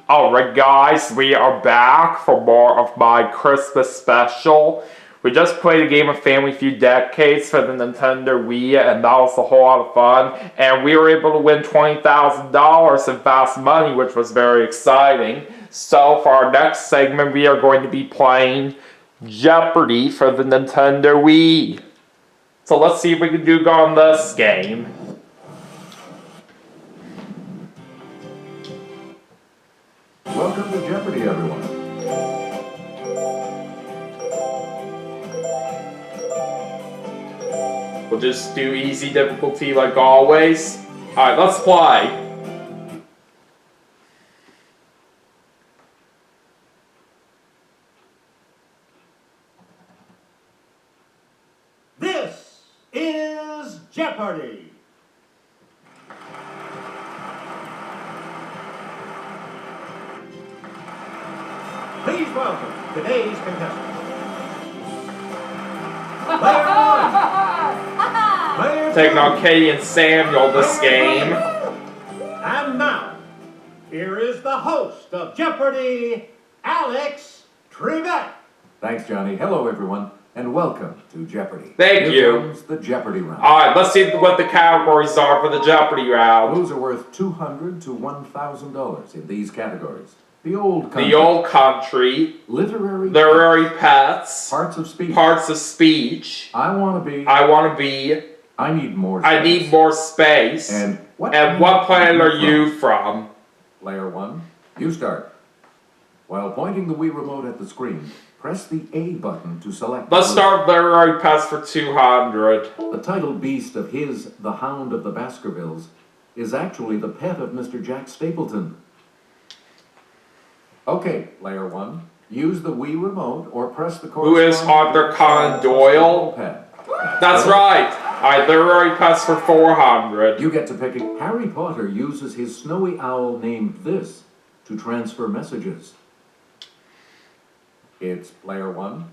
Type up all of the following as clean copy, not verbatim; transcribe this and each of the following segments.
Alright guys, we are back for more of my Christmas special. We just played a game of Family Feud Decades for the Nintendo Wii, and that was a whole lot of fun. And we were able to win $20,000 in fast money, which was very exciting. So for our next segment, we are going to be playing Jeopardy for the Nintendo Wii. So let's see if we can do good on this game. Welcome to Jeopardy, everyone. We'll just do easy difficulty like always. Alright, let's play. This is Jeopardy! Please welcome today's contestants. Player one. Player Taking two. on Katie and Samuel this game. And now, here is the host of Jeopardy, Alex Trebek. Thanks, Johnny. Hello, everyone, and welcome to Jeopardy. Thank Here you. comes the Jeopardy round. Alright, let's see what the categories are for the Jeopardy round. Clues are worth $200 to $1,000 in these categories. The old country. The old country, Literary pets, parts of speech. parts of speech, I want to be. I want to be, I need more space. I need more space, And what planet are you from? Player one, you start. While pointing the Wii remote at the screen, press the A button to select. Let's start with literary pets for 200. The titled beast of his The Hound of the Baskervilles is actually the pet of Mr. Jack Stapleton. Okay, player one, use the Wii remote or press the Who is Arthur Conan Doyle? Pet. That's right. Alright, literary pets for 400. You get to pick it. Harry Potter uses his snowy owl named this to transfer messages. It's player one.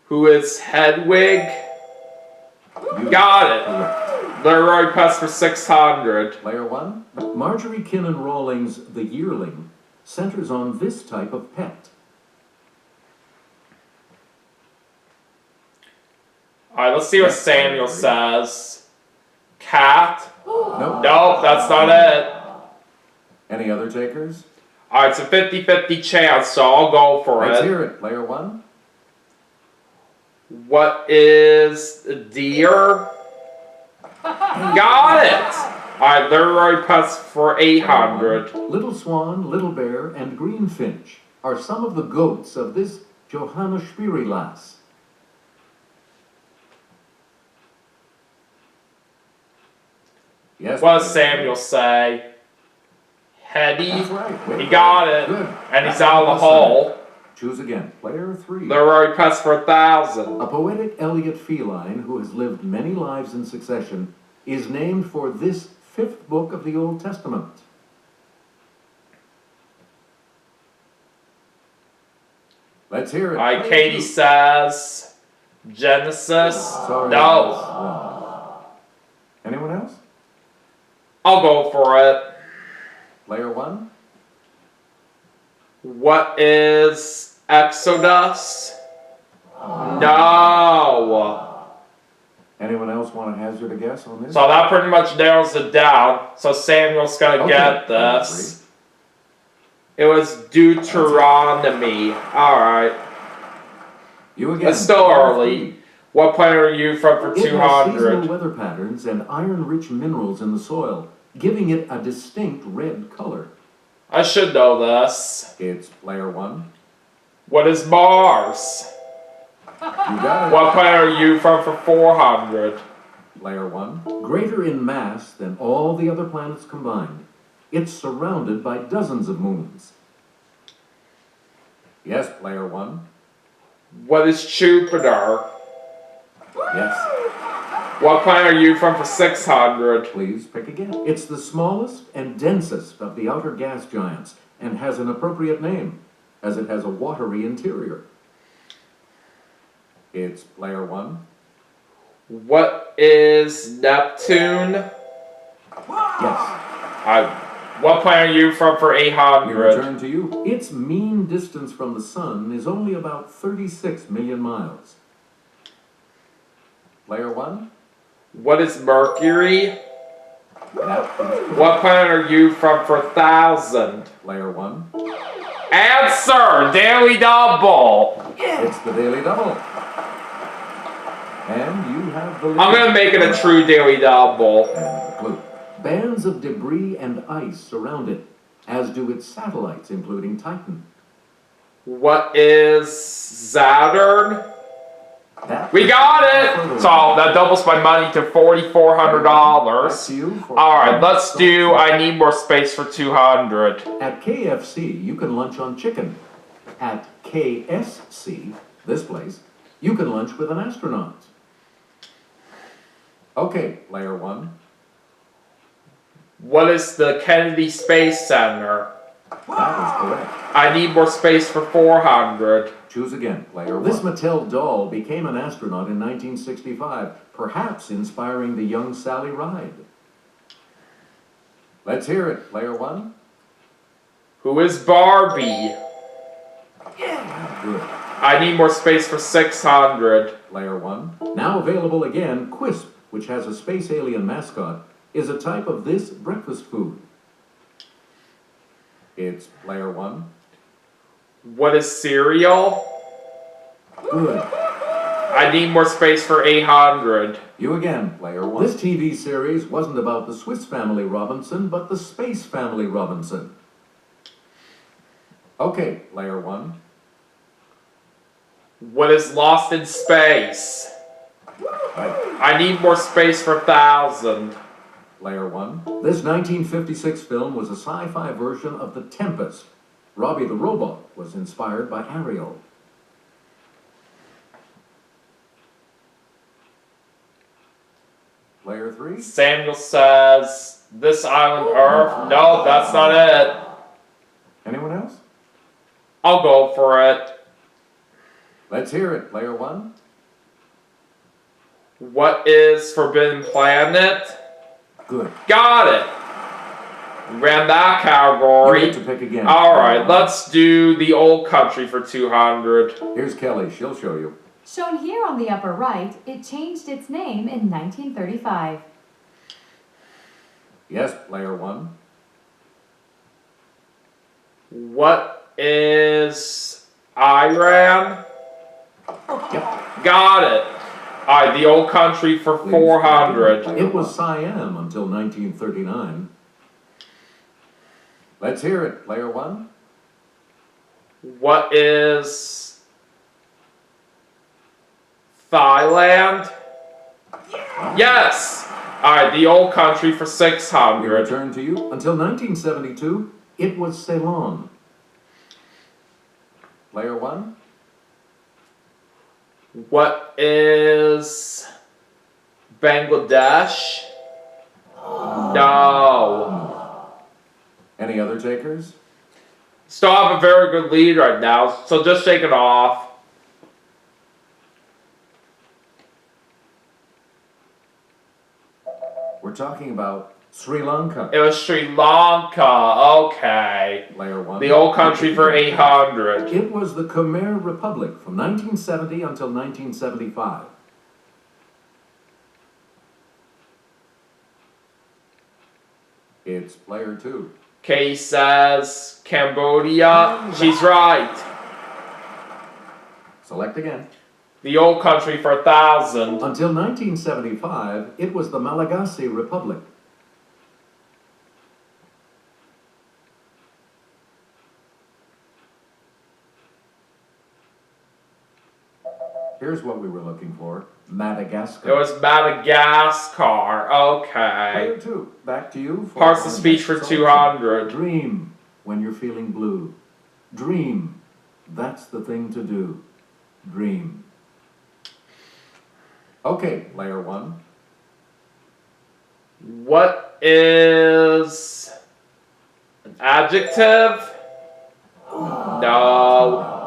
Who is Hedwig? You Got it. correct. Literary pets for 600. Player one. Marjorie Kinnan Rawlings' The Yearling centers on this type of pet. Alright, let's see what Samuel says. Cat? Nope. Nope, that's not it. Any other takers? Alright, it's a 50-50 chance, so I'll go for Let's it. hear it. Player one. What is a deer? Got it! Alright, literary pets for 800. Little Swan, Little Bear, and Greenfinch are some of the goats of this Johanna Spiri lass. Yes. What does Samuel say? Hetty? That's right. He got it. Good. And he's out of the hole. Choose again. Player three. Literary pets for 1,000. A poetic Elliot feline who has lived many lives in succession is named for this fifth book of the Old Testament. Let's hear it. Alright, Katie says Genesis. Sorry. No. Anyone else? I'll go for it. Player one. What is Exodus? No. Anyone else want to hazard a guess on this? So that pretty much narrows it down. So Samuel's gonna get this. It was Deuteronomy. Alright. You again. It's still early. What planet are you from for It has seasonal 200? weather patterns and iron-rich minerals in the soil, giving it a distinct red color. I should know this. It's player one. What is Mars? You got it. What planet are you from for 400? Player one. Greater in mass than all the other planets combined. It's surrounded by dozens of moons. Yes, player one. What is Jupiter? Yes. What planet are you from for 600? Please pick again. It's the smallest and densest of the outer gas giants and has an appropriate name, as it has a watery interior. It's player one. What is Neptune? Yes. What planet are you from for We 800? return to you. Its mean distance from the sun is only about 36 million miles. Player 1? What is Mercury? Neptune. What planet are you from for 1000? Player 1? Answer! Daily Double! It's the Daily Double. And you have the lead. I'm gonna make it a true Daily Double. And the clue. Bands of debris and ice surround it, as do its satellites, including Titan. What is Saturn? That We got it! So that doubles my money to Back $4,400. to you for Alright, let's do I Need More Space for 200. At KFC, you can lunch on chicken. At KSC, this place, you can lunch with an astronaut. Okay, Player 1. What is the Kennedy Space Center? That is correct. I Need More Space for 400. Choose again, Player 1. This Mattel doll became an astronaut in 1965, perhaps inspiring the young Sally Ride. Let's hear it, Player 1. Who is Barbie? Good. I Need More Space for 600. Player 1. Now available again, Quisp, which has a space alien mascot, is a type of this breakfast food. It's Player 1. What is cereal? Good. I Need More Space for 800. You again, Player 1. This TV series wasn't about the Swiss Family Robinson, but the Space Family Robinson. Okay, Player 1. What is Lost in Space? I Need More Space for 1000. Player 1. This 1956 film was a sci-fi version of The Tempest. Robbie the Robot was inspired by Ariel. Player 3. Samuel says, This Island Earth? No, that's not it. Anyone else? I'll go for it. Let's hear it, Player 1. What is Forbidden Planet? Good. Got it. Ran that category. You get to pick again. Alright, let's do the Old Country for 200. Here's Kelly, she'll show you. Shown here on the upper right, it changed its name in 1935. Yes, Player 1. What is Iran? Yep. Got it. Alright, the Old Country for 400. It was Siam until 1939. Let's hear it, Player 1. What is Thailand? Yes! Alright, the Old Country for We 600. return to you. Until 1972, it was Ceylon. Player 1. What is Bangladesh? No. Any other takers? Still have a very good lead right now, so just shake it off. We're talking about Sri Lanka. It was Sri Lanka. Okay. Player 1. The Old Country for 800. It was the Khmer Republic from 1970 until 1975. It's Player 2. Kay says Cambodia. She's right. Select again. The Old Country for 1000. Until 1975, it was the Malagasy Republic. Here's what we were looking for. Madagascar. It was Madagascar. Okay. Player 2. Back to you. For Parts of our speech for next 200. Dream when you're feeling blue. Dream. That's the thing to do. Dream. Okay, Layer 1. What is an adjective? No.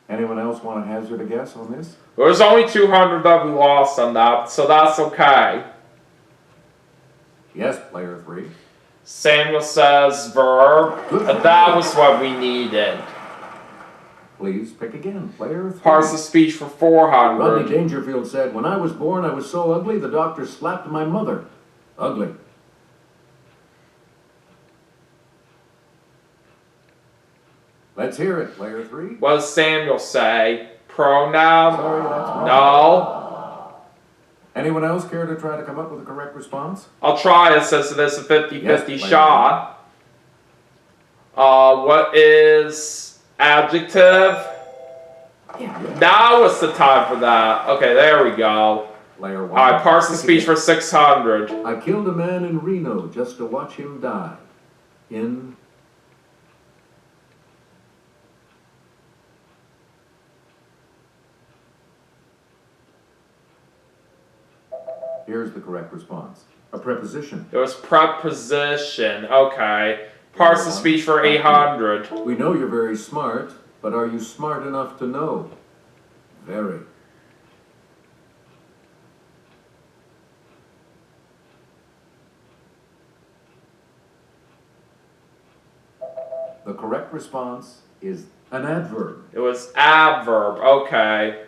Anyone else want to hazard a guess on this? There's only 200 that we lost on that, so that's okay. Yes, player 3. Samuel says verb, and that was what we needed. Please pick again, player 3. Parts of speech for 400. Rodney Dangerfield said, "When I was born, I was so ugly, the doctor slapped my mother." Ugly. Let's hear it, player 3. What does Samuel say? Pronoun? Sorry, that's wrong. No. Anyone else care to try to come up with a correct response? I'll try it since it is a 50-50 Yes, shot. What is adjective? Now is the time for that. Okay, there we go. Player 1. Alright, parts of speech for 600. I killed a man in Reno just to watch him die. In... Here's the correct response. A preposition. It was preposition. Okay. Parts of speech for 800. We know you're very smart, but are you smart enough to know? Very. The correct response is an adverb. It was adverb. Okay.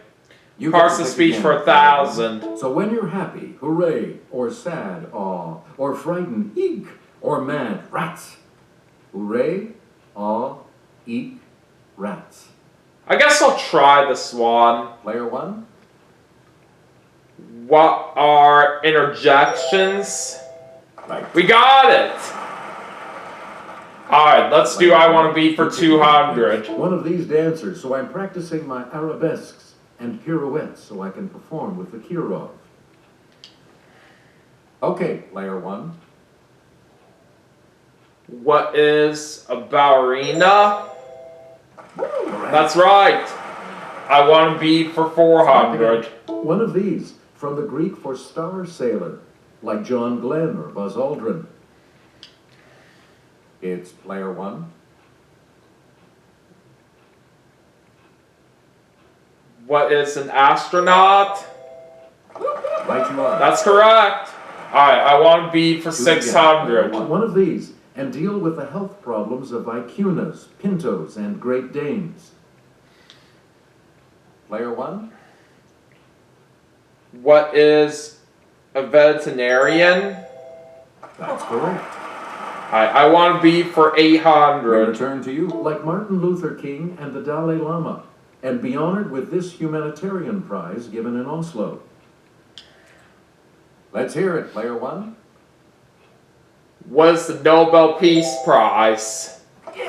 You Parts get of to pick speech again. for 1,000. So when you're happy, hooray, or sad, aw, or frightened, eek, or mad, rats. Hooray, aw, eek, rats. I guess I'll try this one. Player 1. What are interjections? Right. We got it! Alright, let's do I Want to Be for 200. One of these dancers, so I'm practicing my arabesques and pirouettes so I can perform with the Kirov. Okay, player 1. What is a ballerina? That's right. I Want to Be for 400. One of these, from the Greek for star sailor, like John Glenn or Buzz Aldrin. It's player 1. What is an astronaut? Right you are. That's correct. Alright, I Want to Be for Do it again. 600. One of these, and deal with the health problems of vicunas, pintos, and Great Danes. Player 1. What is a veterinarian? That's correct. I Want to Be for We 800. return to you, like Martin Luther King and the Dalai Lama, and be honored with this humanitarian prize given in Oslo. Let's hear it, player 1. What is the Nobel Peace Prize? Good.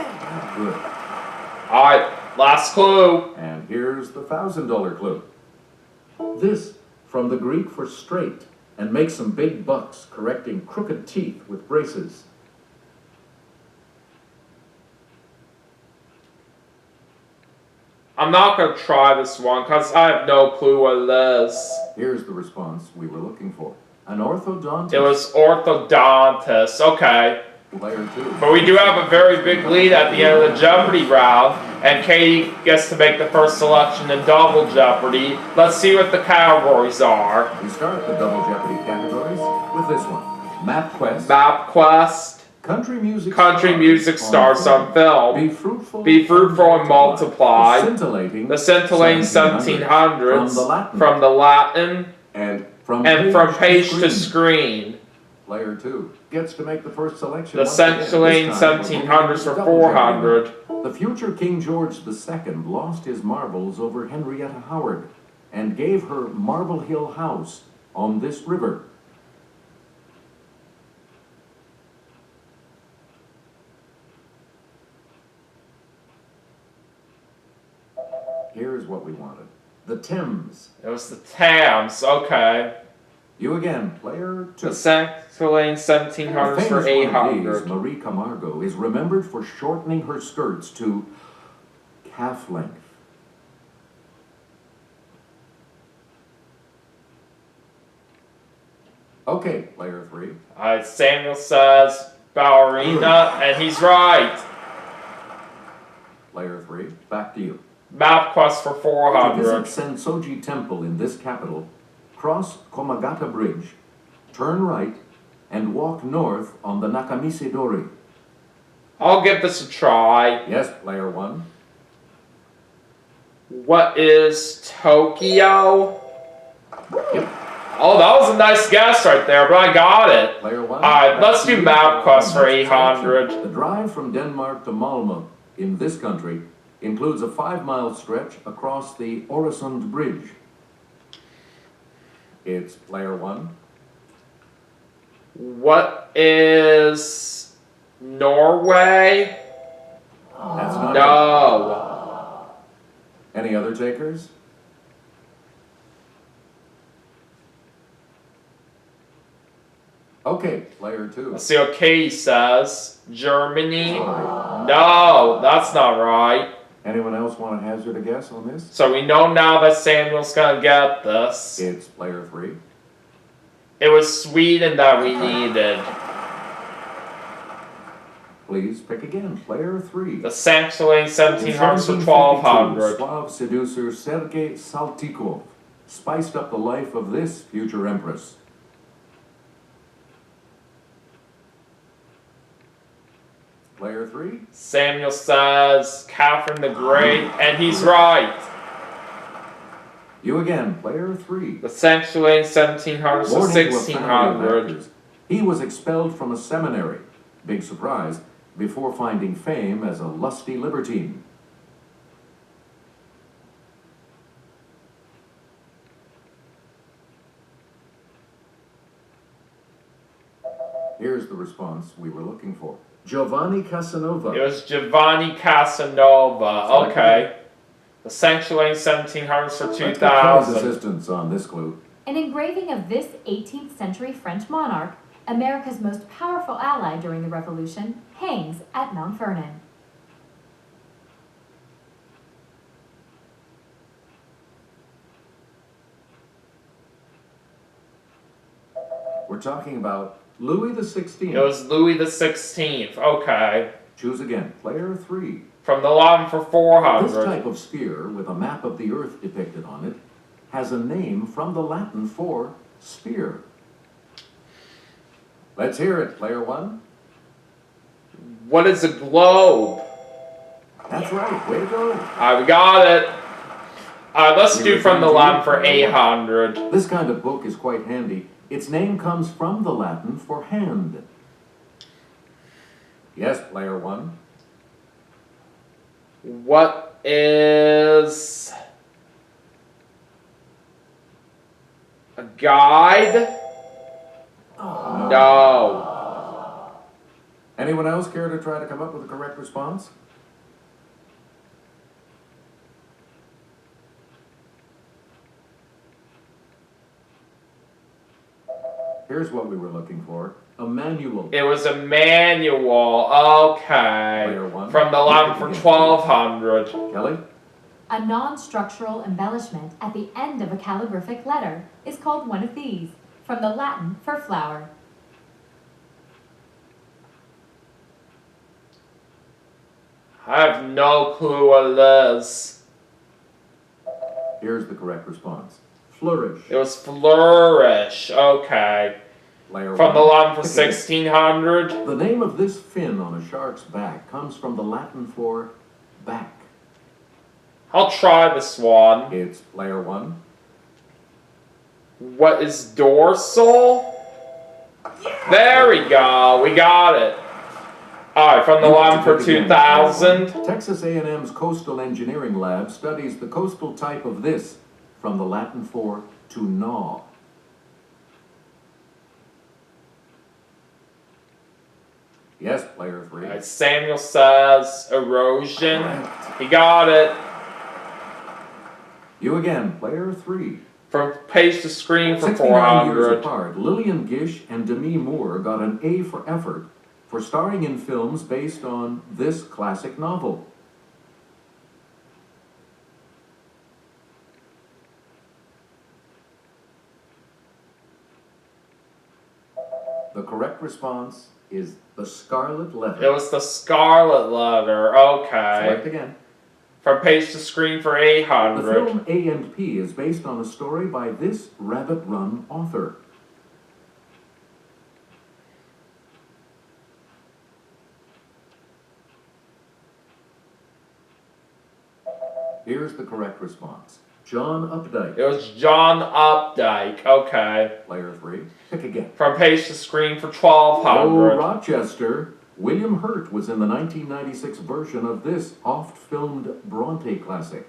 Alright, last clue. And here's the $1,000 clue. This, from the Greek for straight, and make some big bucks correcting crooked teeth with braces. I'm not going to try this one because I have no clue what it is. Here's the response we were looking for. An orthodontist. It was orthodontist. Okay. Player 2. But we do have a very big lead at the end of the Jeopardy round, and Katie gets to make the first selection in Double Jeopardy. Let's see what the categories are. We start the Double Jeopardy categories with this one. Map Quest. Map Quest, Country music. country music stars on film, Be fruitful. Be fruitful and multiply, The scintillating. the scintillating 1700s, from the Latin, and from page to screen. Player 2 gets to make the first selection. The once again. scintillating This time we're 1700s for Double Jeopardy. 400. The future King George II lost his marbles over Henrietta Howard and gave her Marble Hill house on this river. Here's what we wanted. The Thames. It was the Thames, okay. You again, player 2. The scintillating The 1700s famous for one of these, 800. Marie Camargo, is remembered for shortening her skirts to calf length. Okay, player 3. Alright, Samuel says ballerina, and he's right. Player 3, back to you. Map quest for To 400. visit Sensoji Temple in this capital, cross Komagata Bridge, turn right, and walk north on the Nakamise Dori. I'll give this a try. Yes, player one. What is Tokyo? Yep. Oh, that was a nice guess right there, but I got it. Player one. Alright, let's do That's map you. quest for Next selection. 800. The drive from Denmark to Malmö in this country includes a 5-mile stretch across the Øresund Bridge. It's player one. What is Norway? That's not No. it. Any other takers? Okay, player two. Let's see what Katie says. Germany? Sorry. No, that's not right. Anyone else want to hazard a guess on this? So we know now that Samuel's gonna get this. It's player three. It was Sweden that we needed. Please pick again. Player three. The Sanctuary In 1700s to 1752, 1200. Slav seducer Sergei Saltykov spiced up the life of this future empress. Player three. Samuel says Catherine the Great, and he's right. You again, player three. The Sanctuary 1700s to Born into a family of 1600. actors, he was expelled from a seminary, big surprise, before finding fame as a lusty libertine. Here's the response we were looking for. Giovanni Casanova. It was Giovanni Casanova. Okay. The Sanctuary 1700s to Let's get Kelly's 2000. assistance on this clue. An engraving of this 18th century French monarch, America's most powerful ally during the Revolution, hangs at Mount Vernon. We're talking about Louis XVI. It was Louis the 16th. Okay. Choose again. Player three. From the line for This 400. type of sphere with a map of the Earth depicted on it has a name from the Latin for sphere. Let's hear it, player one. What is a globe? That's right, way to go. Alright, we got it. Alright, let's do from the line for 800. This kind of book is quite handy. Its name comes from the Latin for hand. Yes, player one. What is a guide? No. Anyone else care to try to come up with a correct response? Here's what we were looking for. A manual. It was a manual. Okay. Player one. From the line for 1200. Kelly? A non-structural embellishment at the end of a calligraphic letter is called one of these, from the Latin for flower. I have no clue what it is. Here's the correct response. Flourish. It was flourish. Okay. Player From the one. line for Pick again. 1600. The name of this fin on a shark's back comes from the Latin for back. I'll try this one. It's player one. What is dorsal? There we go. We got it. Alright, from the You line have for to pick again. 2000. Texas A&M's Coastal Engineering Lab studies the coastal type of this, from the Latin for to gnaw. Yes, player three. Alright, Samuel says erosion. Correct. He got it. You again, player three. From page to screen for 69 years 400. apart, Lillian Gish and Demi Moore got an A for effort for starring in films based on this classic novel. The correct response is The Scarlet Letter. It was the Scarlet Letter. Okay. Select again. From page to screen for The 800. film A&P is based on a story by this Rabbit Run author. Here's the correct response. John Updike. It was John Updike. Okay. Player 3. Pick again. From page to screen for Oh, 1200. Rochester. William Hurt was in the 1996 version of this oft-filmed Bronte classic.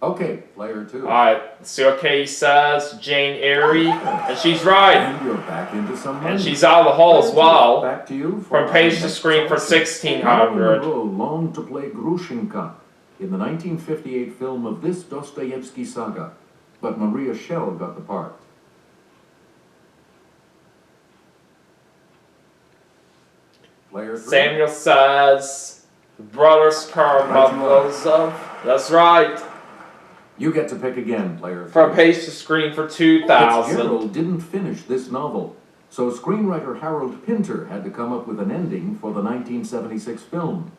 Okay, player 2. Alright, let's see what Katie says. Jane Eyre. And she's right. And you're back into some money. And she's out of the hole as well. Back to you for From page our to next screen for selection. Marilyn 1600. Monroe longed to play Grushenka in the 1958 film of this Dostoevsky saga, but Maria Schell got the part. Player 3. Samuel says, the Brothers Karamazov. That's right. You get to pick again, player 3. From page to screen for 2000. Fitzgerald didn't finish this novel, so screenwriter Harold Pinter had to come up with an ending for the 1976 film.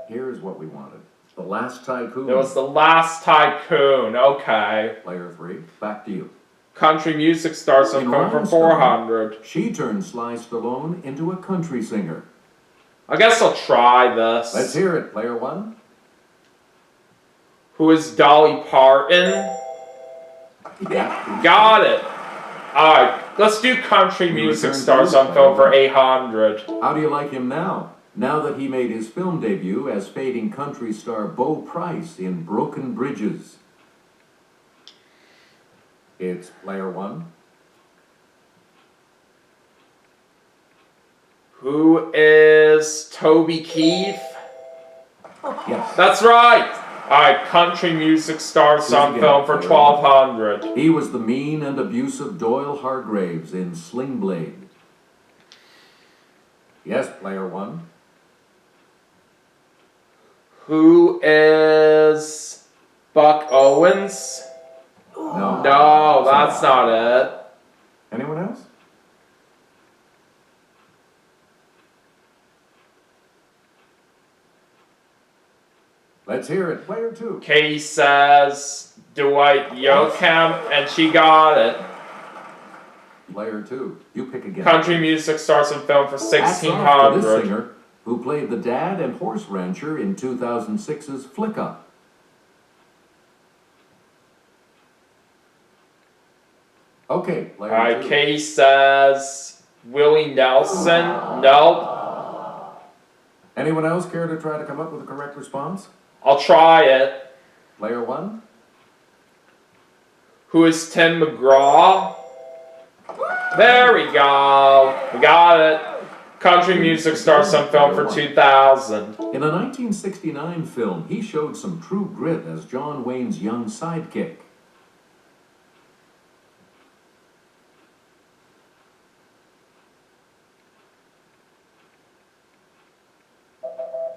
Here's what we wanted. The Last Tycoon. It was The Last Tycoon. Okay. Player 3, back to you. Country music stars on In film for Rhinestone, 400. She turned Sly Stallone into a country singer. I guess I'll try this. Let's hear it, player 1. Who is Dolly Parton? Yeah. Got it. Alright, let's do country music stars on film for 800. How do you like him now? Now that he made his film debut as fading country star Bo Price in Broken Bridges. It's player 1. Who is Toby Keith? Yes. That's right. Alright, country music stars on again, film for player 1200. He was the mean and abusive Doyle Hargraves in Sling Blade. Yes, player 1. Who is Buck Owens? No. No, that's not it. Anyone else? Let's hear it. Player 2. Katie says Dwight Yoakam, and she got it. Player 2. You pick again. Country music stars on film for Hats off to this 1600. singer who played the dad and horse rancher in 2006's Flick Up. Okay, player Alright, 2. Katie says Willie Nelson. Nope. Anyone else care to try to come up with a correct response? I'll try it. Player 1. Who is Tim McGraw? There we go. We got it. Country music stars on film for 2000. In a 1969 film, he showed some true grit as John Wayne's young sidekick.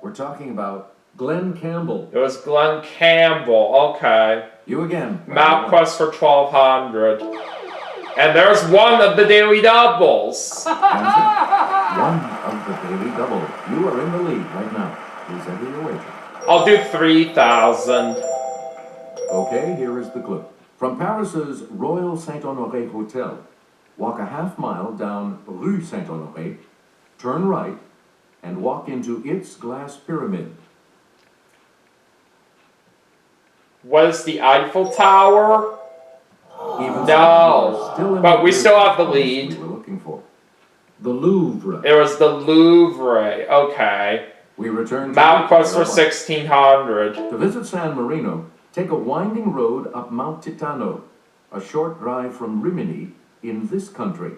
We're talking about Glenn Campbell. It was Glenn Campbell. Okay. You again. MapQuest for 1200. And there's one of the Daily Doubles. Answer. One of the Daily Double. You are in the lead right now. Please enter your wager. I'll do 3,000. Okay, here is the clue. From Paris's Royal Saint-Honoré Hotel, walk a half mile down Rue Saint-Honoré, turn right, and walk into its glass pyramid. What is the Eiffel Tower? Even No, so, you are still in but we the still have the place lead. we were looking for. The Louvre. It was the Louvre. Okay. We return to MapQuest for Player 1600. one. To visit San Marino, take a winding road up Mount Titano, a short drive from Rimini in this country.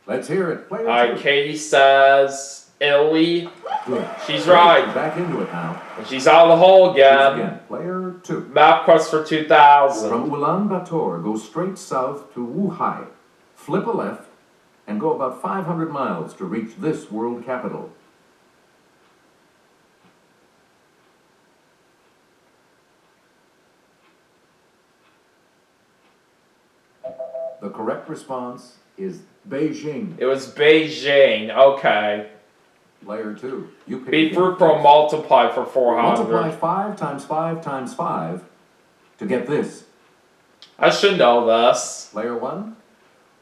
Let's hear it. Player 2. Katie says Italy. Good. She's right. Back into it now. And she's out of the hole again. Player 2. MapQuest for 2000. From Ulaanbaatar, go straight south to Wuhai. Flip a left and go about 500 miles to reach this world capital. The correct response is Beijing. It was Beijing. Okay. Player 2, you pick Be again, fruitful, please. multiply for 400. Multiply 5 times 5 times 5 to get this. I should know this. Player 1,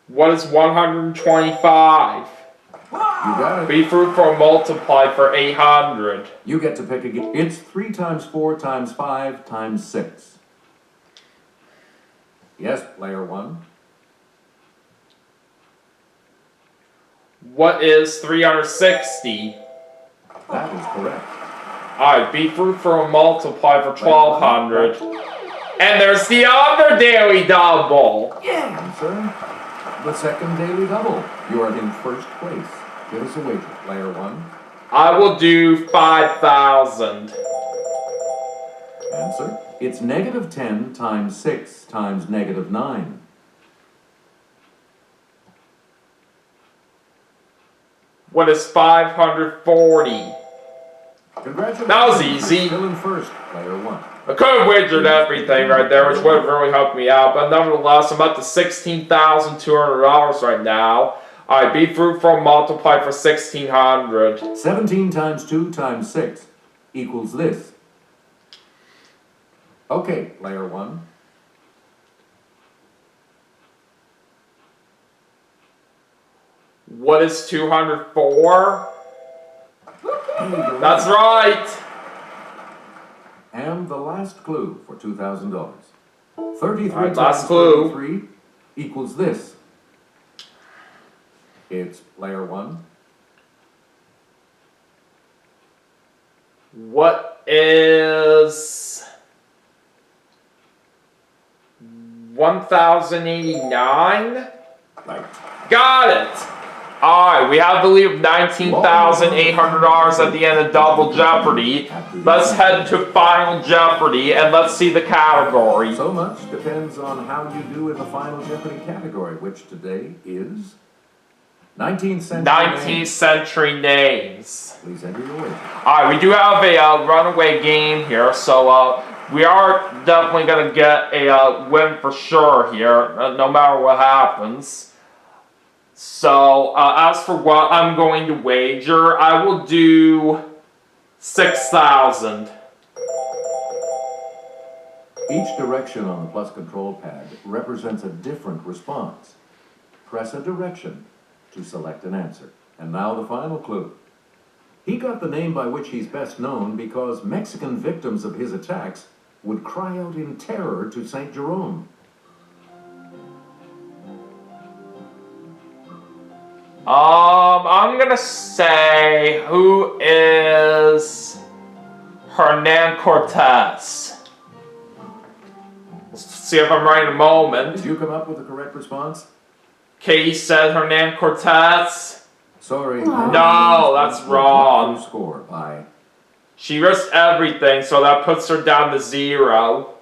What is 125? you got it. Be fruitful, multiply for 800. You get to pick again. It's 3 times 4 times 5 times 6. Yes, player 1. What is 360? That is correct. Alright, be fruitful, multiply for 1200. And there's the other daily double. Answer. The second daily double. You are in first place. Give us a wager, player 1. I will do 5,000. Answer. It's negative 10 times 6 times negative 9. What is 540? Congratulations. That was easy. Still in first, player 1. I could have wagered everything right there, which would have really helped me out, but nevertheless, I'm up to $16,200 right now. Alright, be fruitful, multiply for 1,600. 17 times 2 times 6 equals this. Okay, player 1. What is 204? That's right! And the last clue for $2,000. 33 Alright, times last clue. 33 equals this. It's player 1. What is 1,089? Right. Got it! Alright, we have to leave $19,800 at the end of Double Jeopardy. Let's head to Final Jeopardy and let's see the category. So much depends on how you do in the Final Jeopardy category, which today is 19th century 19th names. century names. Please enter your wager. Alright, we do have a runaway game here, so we are definitely going to get a win for sure here, no matter what happens. So, as for what I'm going to wager, I will do 6,000. Each direction on the plus control pad represents a different response. Press a direction to select an answer. And now the final clue. He got the name by which he's best known because Mexican victims of his attacks would cry out in terror to Saint Jerome. I'm gonna say, who is Hernan Cortez? Let's see if I'm right in a moment. Did you come up with the correct response? Katie said Hernan Cortez. Sorry. No, that's wrong. Score by. She risked everything, so that puts her down to 0.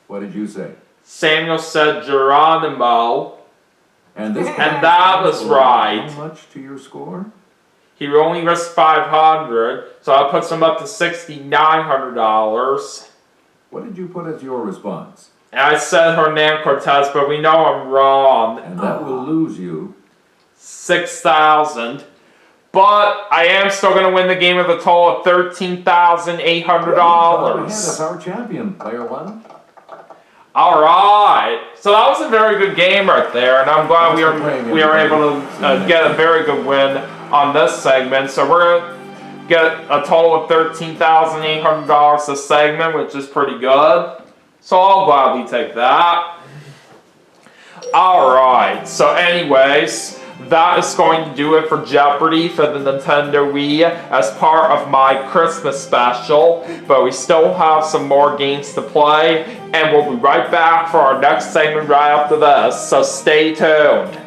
What did you say? Samuel said Geronimo. And this And that was right. How much to your score? He only risked 500, so that puts him up to $6,900. What did you put as your response? And I said Hernan Cortez, but we know I'm wrong. And that will lose you 6,000. But I am still going to win the game with a total of $13,800. That's our champion, player 1. Alright, so that was a very good game right there, and I'm glad we are able to get a very good win on this segment. So we're going to get a total of $13,800 this segment, which is pretty good. So I'll gladly take that. Alright, so anyways, that is going to do it for Jeopardy for the Nintendo Wii as part of my Christmas special. But we still have some more games to play, and we'll be right back for our next segment right after this, so stay tuned.